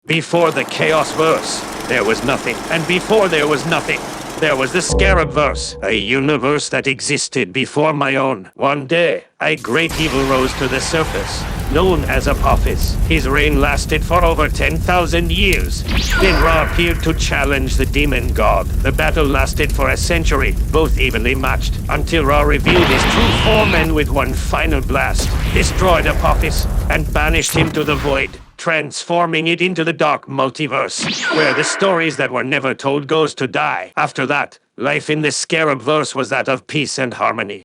Before the Kaosverse, there was nothing. And before there was nothing, there was the Scarabverse, a universe that existed before my own. One day, a great evil rose to the surface, known as Apophis. His reign lasted for over 10,000 years. Then Ra appeared to challenge the demon god. The battle lasted for a century, both evenly matched, until Ra revealed his true form and with one final blast, destroyed Apophis and banished him to the void, transforming it into the dark multiverse, where the stories that were never told goes to die. After that, life in the Scarabverse was that of peace and harmony.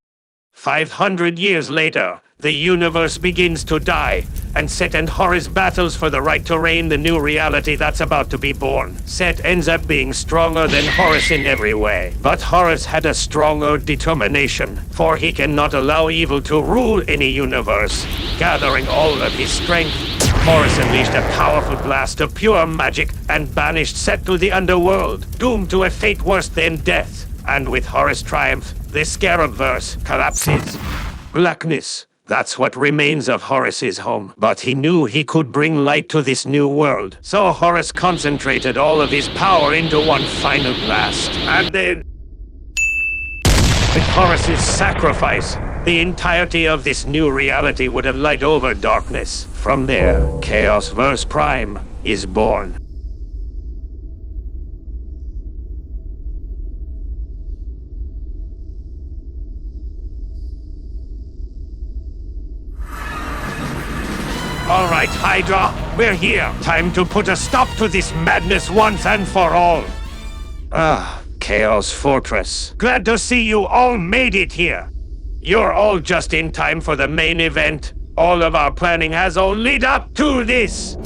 500 years later, the universe begins to die, and Set and Horus battles for the right to reign the new reality that's about to be born. Set ends up being stronger than Horus in every way, but Horus had a stronger determination, for he cannot allow evil to rule any universe. Gathering all of his strength, Horus unleashed a powerful blast of pure magic and banished Set to the underworld, doomed to a fate worse than death. And with Horus' triumph, the Scarabverse collapses. Blackness. That's what remains of Horus's home. But he knew he could bring light to this new world. So Horus concentrated all of his power into one final blast. And then, with Horus's sacrifice, the entirety of this new reality would have light over darkness. From there, Kaosverse Prime is born. All right, Hydra, we're here. Time to put a stop to this madness once and for all. Kaos Fortress. Glad to see you all made it here. You're all just in time for the main event. All of our planning has all led up to this.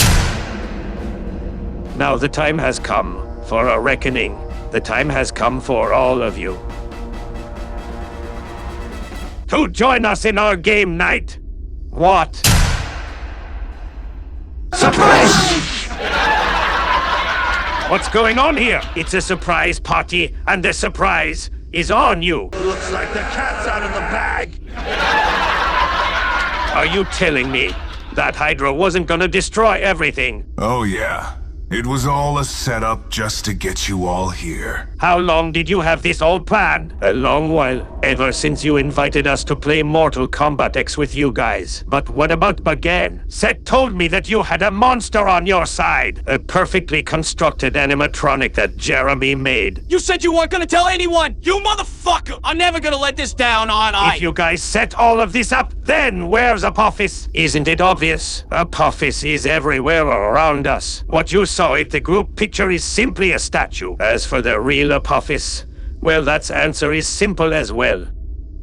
Now the time has come for a reckoning. The time has come for all of you to join us in our game night. What? Surprise! What's going on here? It's a surprise party, and the surprise is on you. Looks like the cat's out of the bag. Are you telling me that Hydra wasn't gonna destroy everything? Oh yeah. It was all a setup just to get you all here. How long did you have this all planned? A long while. Ever since you invited us to play Mortal Kombat X with you guys. But what about Bagan? Set told me that you had a monster on your side. A perfectly constructed animatronic that Jeremy made. You said you weren't gonna tell anyone! You motherfucker! I'm never gonna let this down on If you guys set all of this up, then where's Apophis? Isn't it obvious? Apophis is everywhere around us. What you saw at the group picture is simply a statue. As for the real Apophis, well, that answer is simple as well.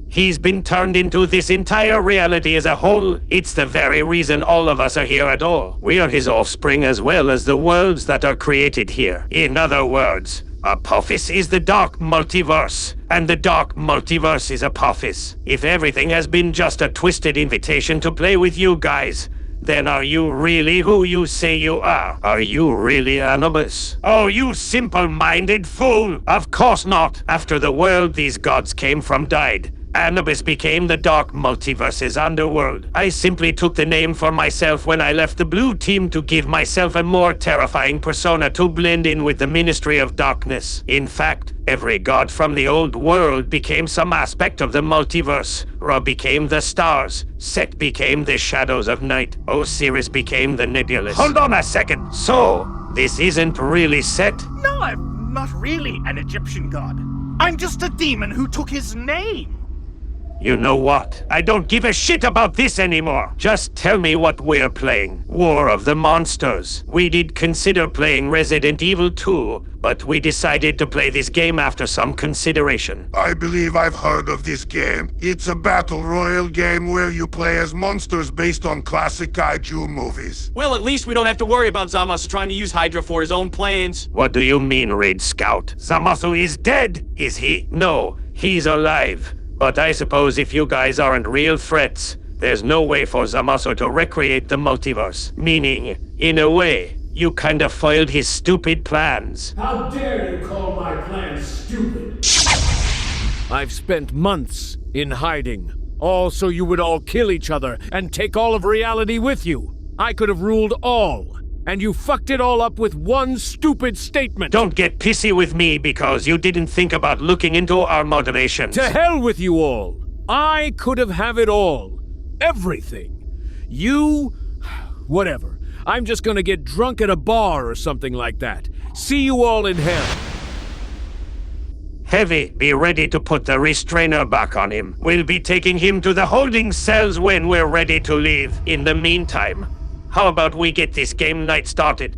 He's been turned into this entire reality as a whole. It's the very reason all of us are here at all. We are his offspring as well as the worlds that are created here. In other words, Apophis is the dark multiverse, and the dark multiverse is Apophis. If everything has been just a twisted invitation to play with you guys, then are you really who you say you are? Are you really Anubis? Oh, you simple-minded fool! Of course not! After the world these gods came from died, Anubis became the dark multiverse's underworld. I simply took the name for myself when I left the blue team to give myself a more terrifying persona to blend in with the Ministry of Darkness. In fact, every god from the old world became some aspect of the multiverse. Ra became the stars, Set became the shadows of night, Osiris became the nebulous. Hold on a second! So, this isn't really Set? No, I'm not really an Egyptian god. I'm just a demon who took his name. You know what? I don't give a shit about this anymore. Just tell me what we're playing. War of the Monsters. We did consider playing Resident Evil 2, but we decided to play this game after some consideration. I believe I've heard of this game. It's a battle royale game where you play as monsters based on classic kaiju movies. Well, at least we don't have to worry about Zamasu trying to use Hydra for his own plans. What do you mean, Raid Scout? Zamasu is dead, is he? No, he's alive. But I suppose if you guys aren't real threats, there's no way for Zamasu to recreate the multiverse. Meaning, in a way, you kinda foiled his stupid plans. How dare you call my plans stupid? I've spent months in hiding, all so you would all kill each other and take all of reality with you. I could have ruled all, And you fucked it all up with one stupid statement. Don't get pissy with me because you didn't think about looking into our motivations. To hell with you all. I could have it all. Everything. You... whatever. I'm just gonna get drunk at a bar or something like that. See you all in hell. Heavy, be ready to put the restrainer back on him. We'll be taking him to the holding cells when we're ready to leave. In the meantime, how about we get this game night started?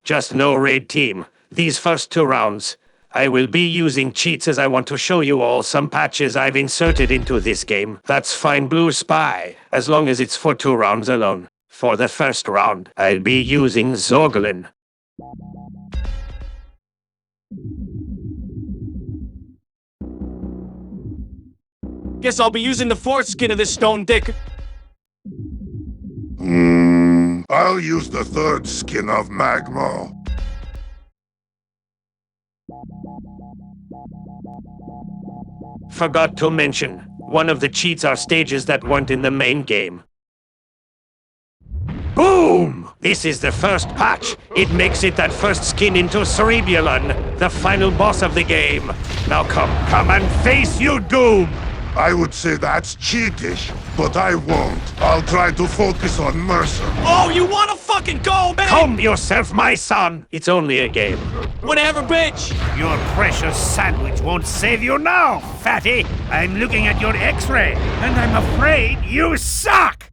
Just know, Raid Team, these first 2 rounds, I will be using cheats as I want to show you all some patches I've inserted into this game. That's fine, BLU Spy, as long as it's for 2 rounds alone. For the first round, I'll be using Zorglin. Guess I'll be using the foreskin of this stone dick. I'll use the 3rd skin of Magma. Forgot to mention, one of the cheats are stages that weren't in the main game. Boom! This is the first patch. It makes it that first skin into Cerebulon, the final boss of the game. Now come and face your doom! I would say that's cheatish, but I won't. I'll try to focus on Mercer. Oh, you wanna fucking go, man? Calm yourself, my son! It's only a game. Whatever, bitch! Your precious sandwich won't save you now, fatty. I'm looking at your x-ray, and I'm afraid you suck!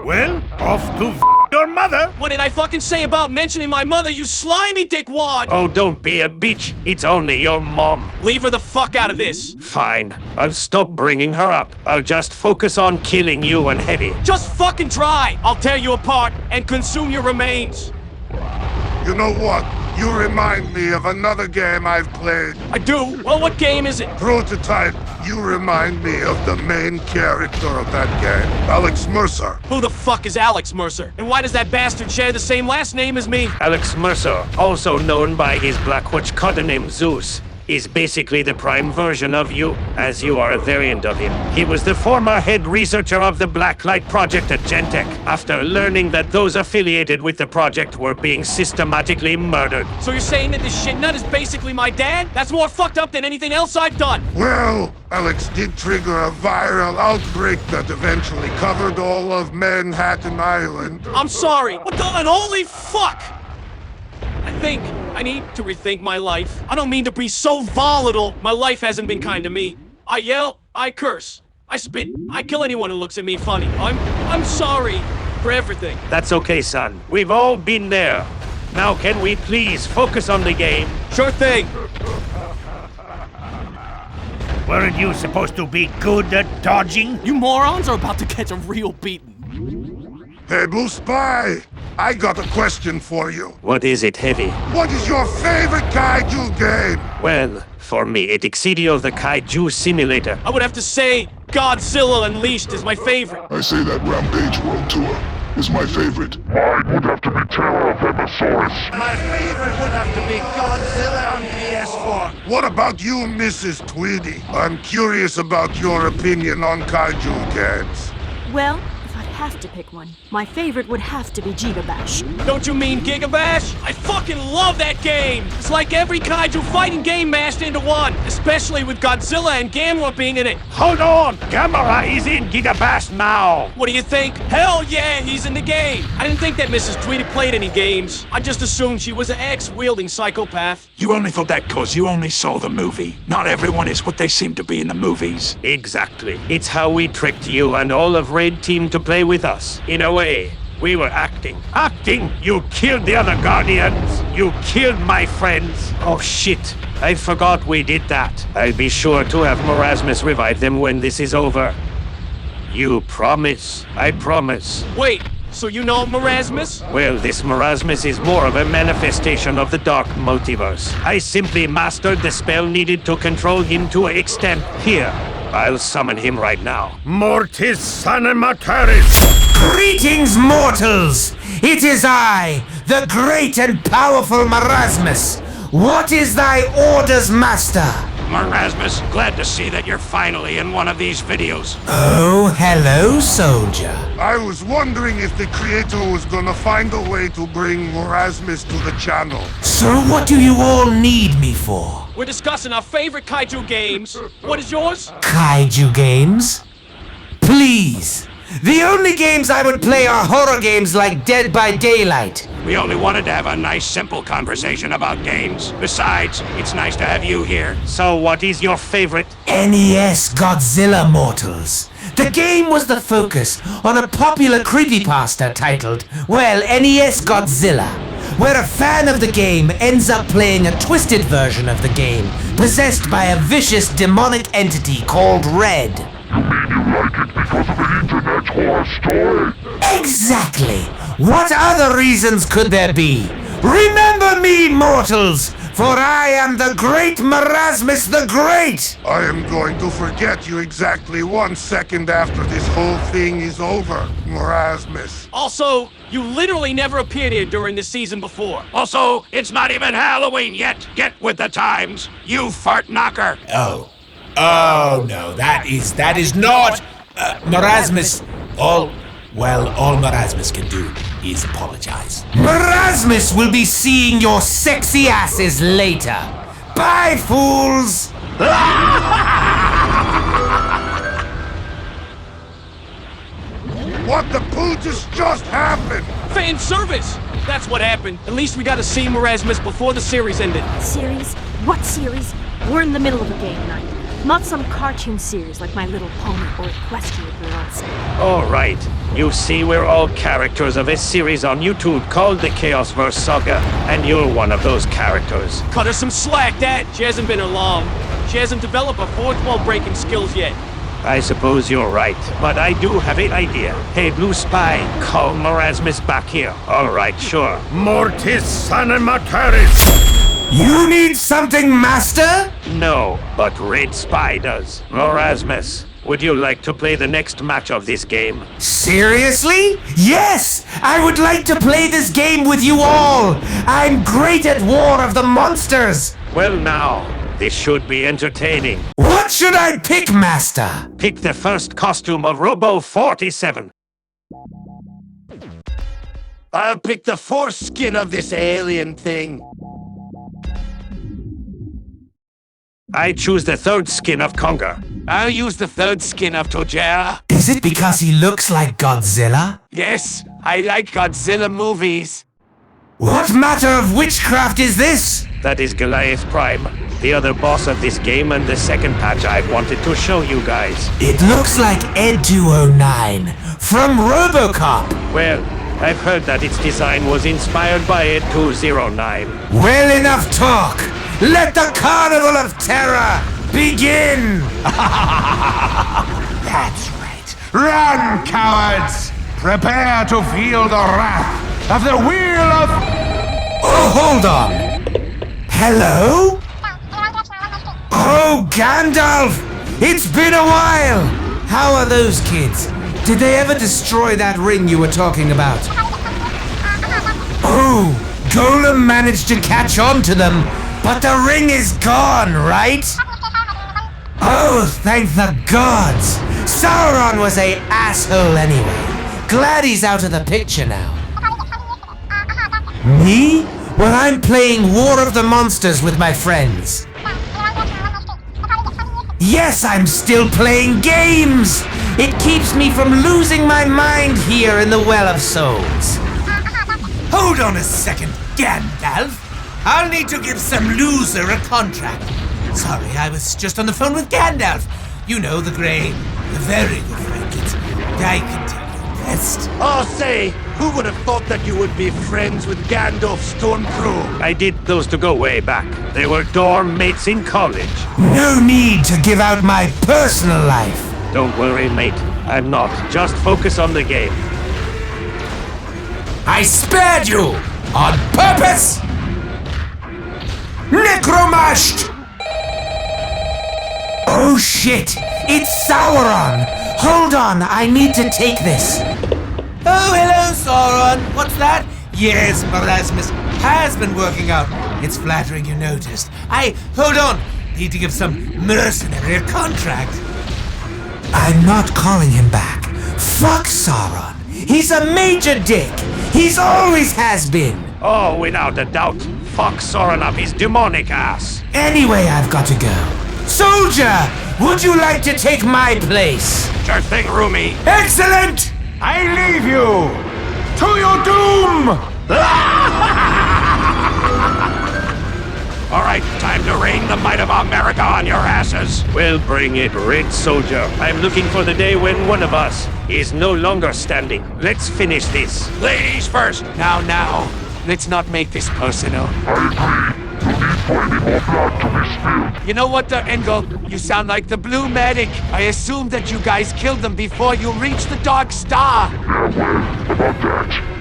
Well, off to your mother! What did I fucking say about mentioning my mother, you slimy dickwad? Oh, don't be a bitch. It's only your mom. Leave her the fuck out of this. Fine. I'll stop bringing her up. I'll just focus on killing you and Heavy. Just fucking try! I'll tear you apart and consume your remains. You know what? You remind me of another game I've played. I do? Well, what game is it? Prototype. You remind me of the main character of that game, Alex Mercer. Who the fuck is Alex Mercer? And why does that bastard share the same last name as me? Alex Mercer, also known by his Blackwatch codename Zeus, is basically the prime version of you, as you are a variant of him. He was the former head researcher of the Blacklight Project at Gentech, after learning that those affiliated with the project were being systematically murdered. So you're saying that this shitnut is basically my dad? That's more fucked up than anything else I've done. Well, Alex did trigger a viral outbreak that eventually covered all of Manhattan Island. I'm sorry. What the holy fuck? I think I need to rethink my life. I don't mean to be so volatile. My life hasn't been kind to me. I yell, I curse, I spit, I kill anyone who looks at me funny. I'm sorry for everything. That's okay, son. We've all been there. Now can we please focus on the game? Sure thing. Weren't you supposed to be good at dodging? You morons are about to catch a real beating. Hey, BLU Spy! I got a question for you. What is it, Heavy? What is your favorite kaiju game? Well, for me, it Excedio the Kaiju Simulator. I would have to say Godzilla Unleashed is my favorite. I say that Rampage World Tour is my favorite. Mine would have to be Terror of Episaurus. My favorite would have to be Godzilla on PS4. What about you, Mrs. Tweedy? I'm curious about your opinion on kaiju games. Well, if I'd have to pick one, my favorite would have to be Gigabash. Don't you mean Gigabash? I fucking love that game! It's like every kaiju fighting game mashed into one, especially with Godzilla and Gamera being in it. Hold on! Gamera is in Gigabash now! What do you think? Hell yeah, he's in the game! I didn't think that Mrs. Tweedy played any games. I just assumed she was an axe-wielding psychopath. You only thought that because you only saw the movie. Not everyone is what they seem to be in the movies. Exactly. It's how we tricked you and all of Raid Team to play with us. In a way, we were acting. Acting? You killed the other Guardians! You killed my friends! Oh shit, I forgot we did that. I'll be sure to have Merasmus revive them when this is over. You promise? I promise. Wait, so you know Merasmus? Well, this Merasmus is more of a manifestation of the dark multiverse. I simply mastered the spell needed to control him to an extent. Here, I'll summon him right now. Mortis Sanimataris! Greetings, mortals! It is I, the great and powerful Merasmus, What is thy orders, master? Merasmus, glad to see that you're finally in one of these videos. Oh, hello, soldier. I was wondering if the creator was gonna find a way to bring Merasmus to the channel. So what do you all need me for? We're discussing our favorite kaiju games. What is yours? Kaiju games? Please. The only games I would play are horror games like Dead by Daylight. We only wanted to have a nice, simple conversation about games. Besides, it's nice to have you here. So what is your favorite? NES Godzilla Mortals. The game was the focus on a popular creepypasta titled, well, NES Godzilla, where a fan of the game ends up playing a twisted version of the game, possessed by a vicious demonic entity called Red. You mean you like it because of the internet horror story? Exactly! What other reasons could there be? Remember me, mortals, for I am the great Merasmus the Great! I am going to forget you exactly 1 second after this whole thing is over, Merasmus. Also, you literally never appeared here during the season before. Also, it's not even Halloween yet. Get with the times, you fart knocker. Oh no, that is not Merasmus. All Merasmus can do is apologize. Merasmus will be seeing your sexy asses later. Bye, fools! What the pooches just happened? Fan service! That's what happened. At least we got to see Merasmus before the series ended. Series? What series? We're in the middle of a game night. Not some cartoon series like My Little Pony or Equestria Girls. All right. You see, we're all characters of a series on YouTube called the Kaosverse Saga, and you're one of those characters. Cut her some slack, Dad. She hasn't been along. She hasn't developed her fourth wall breaking skills yet. I suppose you're right, but I do have an idea. Hey, BLU Spy, call Merasmus back here. All right, sure. Mortis Sanimataris! You need something, master? No, but Red Spy does. Merasmus, would you like to play the next match of this game? Seriously? Yes! I would like to play this game with you all! I'm great at War of the Monsters! Well now, this should be entertaining. What should I pick, master? Pick the first costume of Robo 47. I'll pick the foreskin of this alien thing. I choose the third skin of Conga. I'll use the third skin of Tojera. Is it because he looks like Godzilla? Yes, I like Godzilla movies. What matter of witchcraft is this? That is Goliath Prime, the other boss of this game and the second patch I wanted to show you guys. It looks like Ed2.AI from RoboCop. Well, I've heard that its design was inspired by Ed2.AI. Well, enough talk. Let the Carnival of Terror begin! That's right. Run, cowards! Prepare to feel the wrath of the Wheel of... Oh, hold on! Hello? Oh, Gandalf! It's been a while! How are those kids? Did they ever destroy that ring you were talking about? Oh, Golem managed to catch on to them, but the ring is gone, right? Oh, thank the gods! Sauron was a asshole anyway. Glad he's out of the picture now. Me? Well, I'm playing War of the Monsters with my friends. Yes, I'm still playing games! It keeps me from losing my mind here in the Well of Souls. Hold on a second, Gandalf. I'll need to give some loser a contract. Sorry, I was just on the phone with Gandalf. You know, the very good Frankins. I can tell you're impressed. Oh, say, who would have thought that you would be friends with Gandalf Stormcrow? I did those to go way back. They were dorm mates in college. No need to give out my personal life. Don't worry, mate. I'm not. Just focus on the game. I spared you! On purpose! Necromashed! Oh shit! It's Sauron! Hold on, I need to take this. Oh, hello, Sauron. What's that? Yes, Merasmus has been working out It's flattering you noticed. Hold on! Need to give some mercenary a contract. I'm not calling him back. Fuck Sauron. He's a major dick. He's always has been. Oh, without a doubt. Fuck Sauron up his demonic ass. Anyway, I've got to go. Soldier, would you like to take my place? Sure thing, Rumi. Excellent! I leave you to your doom! All right, time to rain the might of America on your asses. Well, bring it, Red Soldier. I'm looking for the day when one of us is no longer standing. Let's finish this. Ladies first. Now. Let's not make this personal. You know what, Engel? You sound like the Blue Medic. I assumed that you guys killed them before you reached the Dark Star. Yeah, well, about that.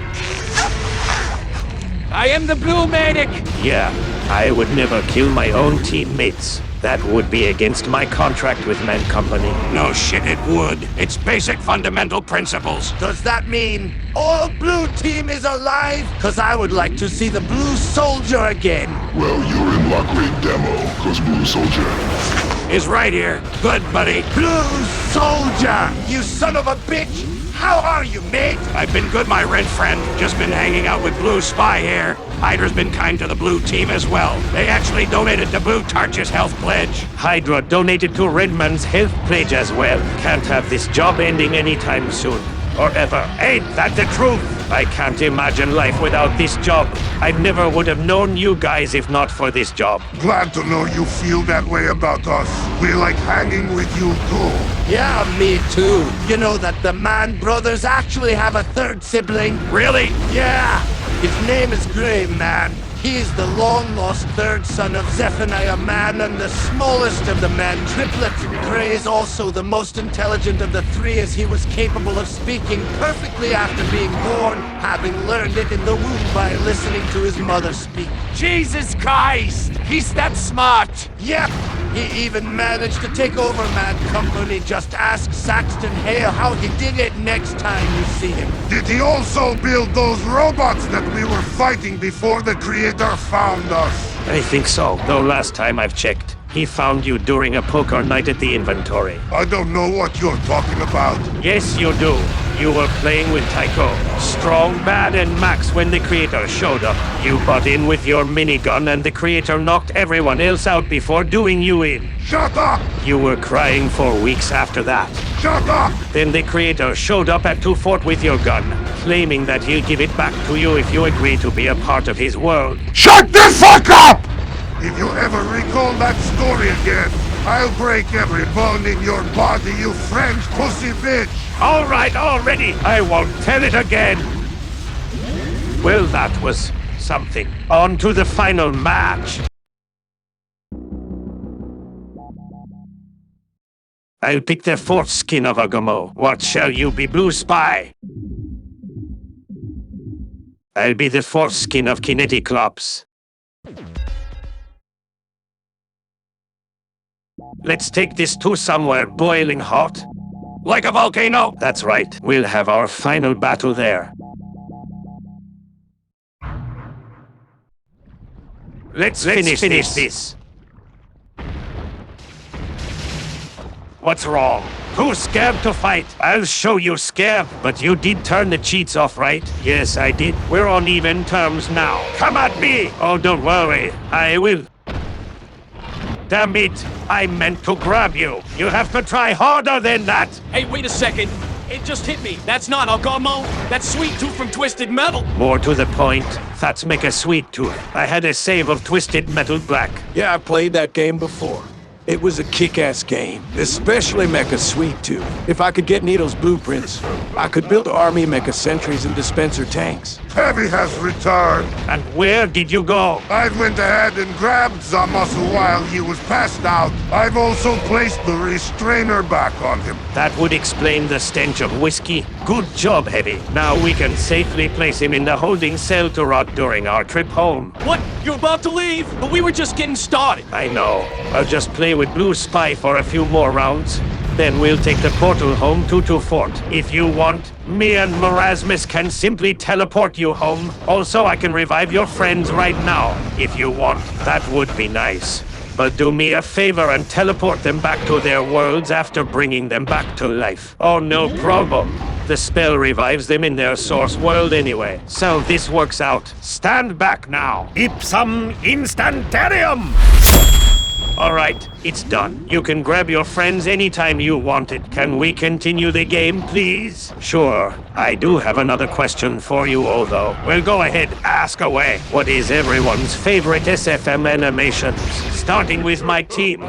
I am the Blue Medic. Yeah, I would never kill my own teammates. That would be against my contract with Man Company. No shit, it would. It's basic fundamental principles. Does that mean all blue team is alive? Cause I would like to see the blue soldier again. Well, you're in luck with Demo, cause Blue Soldier is right here. Good, buddy. Blue soldier! You son of a bitch! How are you, mate? I've been good, my red friend. Just been hanging out with Blue Spy here. Hydra's been kind to the blue team as well. They actually donated to Blue Tarch's health pledge. Hydra donated to Redman's health pledge as well. Can't have this job ending anytime soon. Or ever. Ain't that the truth? I can't imagine life without this job. I never would have known you guys if not for this job. Glad to know you feel that way about us. We like hanging with you too. Yeah, me too. You know that the Mann brothers actually have a third sibling? Really? Yeah. His name is Gray Man. He's the long-lost third son of Zephaniah Mann and the smallest of the Mann triplets. Gray is also the most intelligent of the three, as he was capable of speaking perfectly after being born, having learned it in the womb by listening to his mother speak. Jesus Christ! He's that smart! Yep! He even managed to take over Man Company. Just ask Saxton Hale how he did it next time you see him. Did he also build those robots that we were fighting before the Creator found us? I think so, though last time I've checked, he found you during a poker night at the inventory. I don't know what you're talking about. Yes, you do. You were playing with Tycho, Strong, Bad, and Max when the Creator showed up. You butt in with your minigun and the Creator knocked everyone else out before doing you in. Shut up! You were crying for weeks after that. Shut up! Then the Creator showed up at 2 Fort with your gun, claiming that he'll give it back to you if you agree to be a part of his world. Shut the fuck up! If you ever recall that story again, I'll break every bone in your body, you French pussy bitch! All right, already! I won't tell it again! Well, that was something. On to the final match! I'll pick the fourth skin of Agamo. What shall you be, Blue Spy? I'll be the fourth skin of Kineticlops. Let's take this to somewhere boiling hot. Like a volcano? That's right. We'll have our final battle there. Let's finish this. What's wrong? Who's scared to fight? I'll show you scared, but you did turn the cheats off, right? Yes, I did. We're on even terms now. Come at me! Oh, don't worry. I will. Damn it! I meant to grab you. You have to try harder than that. Hey, wait a second. It just hit me. That's not Agamo. That's Sweet Tooth from Twisted Metal. More to the point, that's Mecha Sweet Tooth. I had a save of Twisted Metal Black. Yeah, I played that game before. It was a kick-ass game, especially Mecha Sweet Tooth. If I could get Needle's blueprints, I could build army Mecha sentries and dispenser tanks. Heavy has returned. And where did you go? I went ahead and grabbed Zamasu while he was passed out. I've also placed the restrainer back on him. That would explain the stench of whiskey. Good job, Heavy. Now we can safely place him in the holding cell to rot during our trip home. What? You're about to leave? But we were just getting started. I know. I'll just play with Blue Spy for a few more rounds. Then we'll take the portal home to Fort. If you want, me and Merasmus can simply teleport you home. Also, I can revive your friends right now. If you want, that would be nice. But do me a favor and teleport them back to their worlds after bringing them back to life. Oh, no problem. The spell revives them in their source world anyway. So this works out. Stand back now. Ipsum instantarium! Alright, it's done. You can grab your friends anytime you want it. Can we continue the game, please? Sure. I do have another question for you all, though. Well, go ahead, ask away. What is everyone's favorite SFM animations? Starting with my team,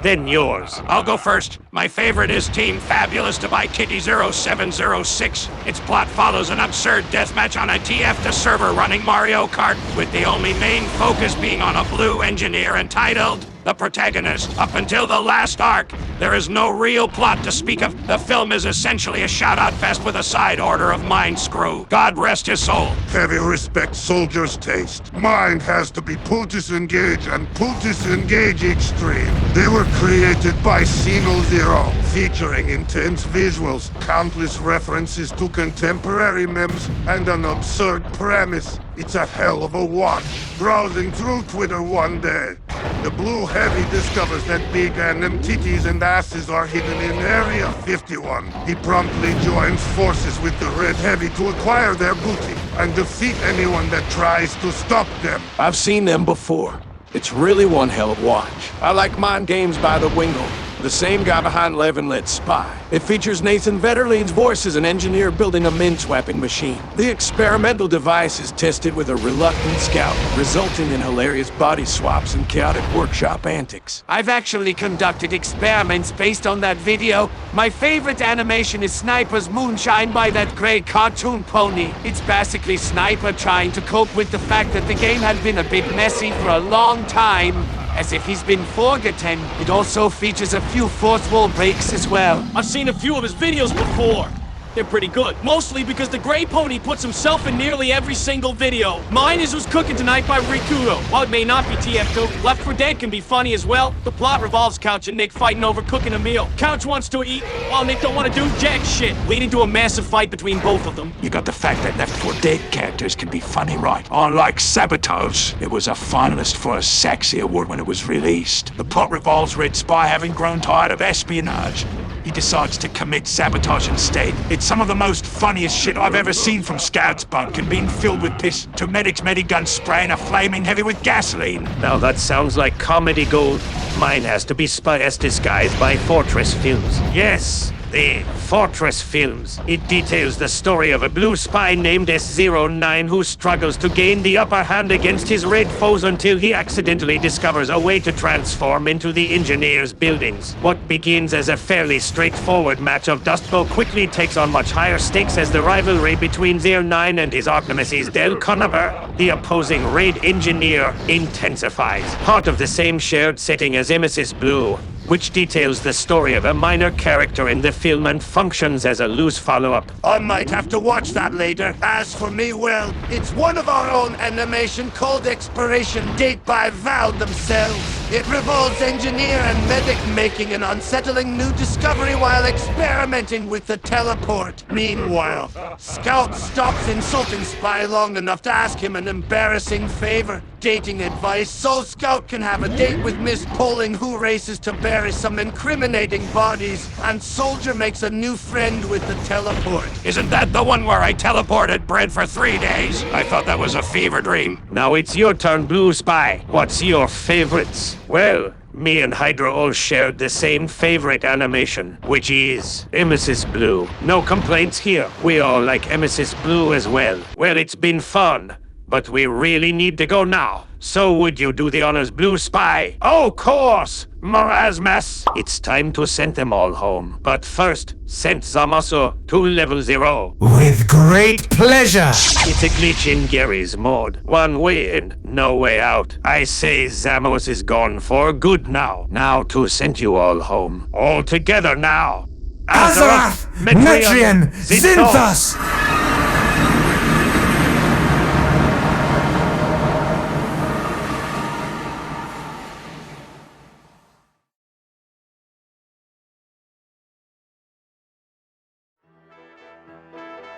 then yours. I'll go first. My favorite is Team Fabulous to by Kitty 0706. Its plot follows an absurd deathmatch on a TF2 server running Mario Kart, with the only main focus being on a blue engineer entitled the protagonist. Up until the last arc, there is no real plot to speak of. The film is essentially a shout-out fest with a side order of mind screw. God rest his soul. Heavy respect soldier's taste. Mine has to be pull disengage and pull disengage extreme. They were created by Single Zero, featuring intense visuals, countless references to contemporary memes, and an absurd premise. It's a hell of a watch. Browsing through Twitter one day, the blue heavy discovers that big random titties and asses are hidden in Area 51. He promptly joins forces with the red heavy to acquire their booty and defeat anyone that tries to stop them. I've seen them before. It's really one hell of a watch. I like Mind Games by the Wingle, the same guy behind Live and Let Spy. It features Nathan Vetterlein's voice as an engineer building a min-swapping machine. The experimental device is tested with a reluctant scout, resulting in hilarious body swaps and chaotic workshop antics. I've actually conducted experiments based on that video. My favorite animation is Sniper's Moonshine by that gray cartoon pony. It's basically Sniper trying to cope with the fact that the game had been a bit messy for a long time, as if he's been forgotten. It also features a few fourth wall breaks as well. I've seen a few of his videos before. They're pretty good. Mostly because the Gray Pony puts himself in nearly every single video. Mine is Who's Cooking Tonight by Rikudo. While it may not be TF2, Left 4 Dead can be funny as well. The plot revolves Couch and Nick fighting over cooking a meal. Couch wants to eat, while Nick don't want to do jack shit, leading to a massive fight between both of them. You got the fact that Left 4 Dead characters can be funny, right? Unlike Sabotage, it was a finalist for a Saxy Award when it was released. The plot revolves Red Spy having grown tired of espionage. He decides to commit sabotage instead. It's some of the most funniest shit I've ever seen from Scout's bunk, and being filled with piss to Medic's Medigun spraying a flaming heavy with gasoline. Now that sounds like comedy gold. Mine has to be Spy as Disguised by Fortress Films. Yes, the Fortress Films. It details the story of a blue spy named S09 who struggles to gain the upper hand against his red foes until he accidentally discovers a way to transform into the engineer's buildings. What begins as a fairly straightforward match of Dust Bowl quickly takes on much higher stakes as the rivalry between 09 and his archnemesis Del Conover, the opposing raid engineer, intensifies. Part of the same shared setting as Emesis Blue, which details the story of a minor character in the film and functions as a loose follow-up. I might have to watch that later. As for me, well, it's one of our own animation called Expiration Date by Valve themselves. It revolves engineer and medic making an unsettling new discovery while experimenting with the teleport. Meanwhile, Scout stops insulting Spy long enough to ask him an embarrassing favor. Dating advice so Scout can have a date with Miss Poling, who races to bury some incriminating bodies, and Soldier makes a new friend with the teleport. Isn't that the one where I teleported bread for 3 days? I thought that was a fever dream. Now it's your turn, Blue Spy. What's your favorites? Well, me and Hydra all shared the same favorite animation, which is Emesis Blue. No complaints here. We all like Emesis Blue as well. Well, it's been fun, but we really need to go now. So would you do the honors, Blue Spy? Oh, of course! Merasmus! It's time to send them all home. But first, send Zamasu to level 0. With great pleasure! It's a glitch in Gary's mode. One way in, no way out. I say Zamos is gone for good now. Now to send you all home. All together now. Azeroth! Metrion! Zinthos!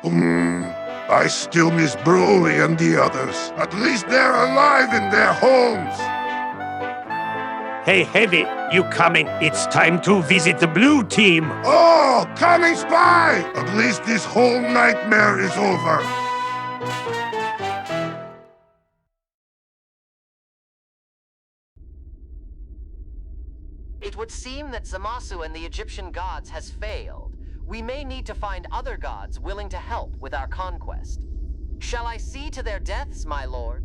I still miss Broly and the others. At least they're alive in their homes. Hey, Heavy, you coming? It's time to visit the blue team. Oh, coming Spy! At least this whole nightmare is over. It would seem that Zamasu and the Egyptian gods has failed. We may need to find other gods willing to help with our conquest. Shall I see to their deaths, my lord?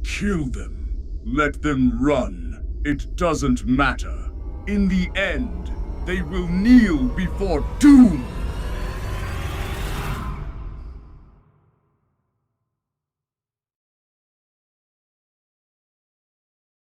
Kill them. Let them run. It doesn't matter. In the end, they will kneel before doom.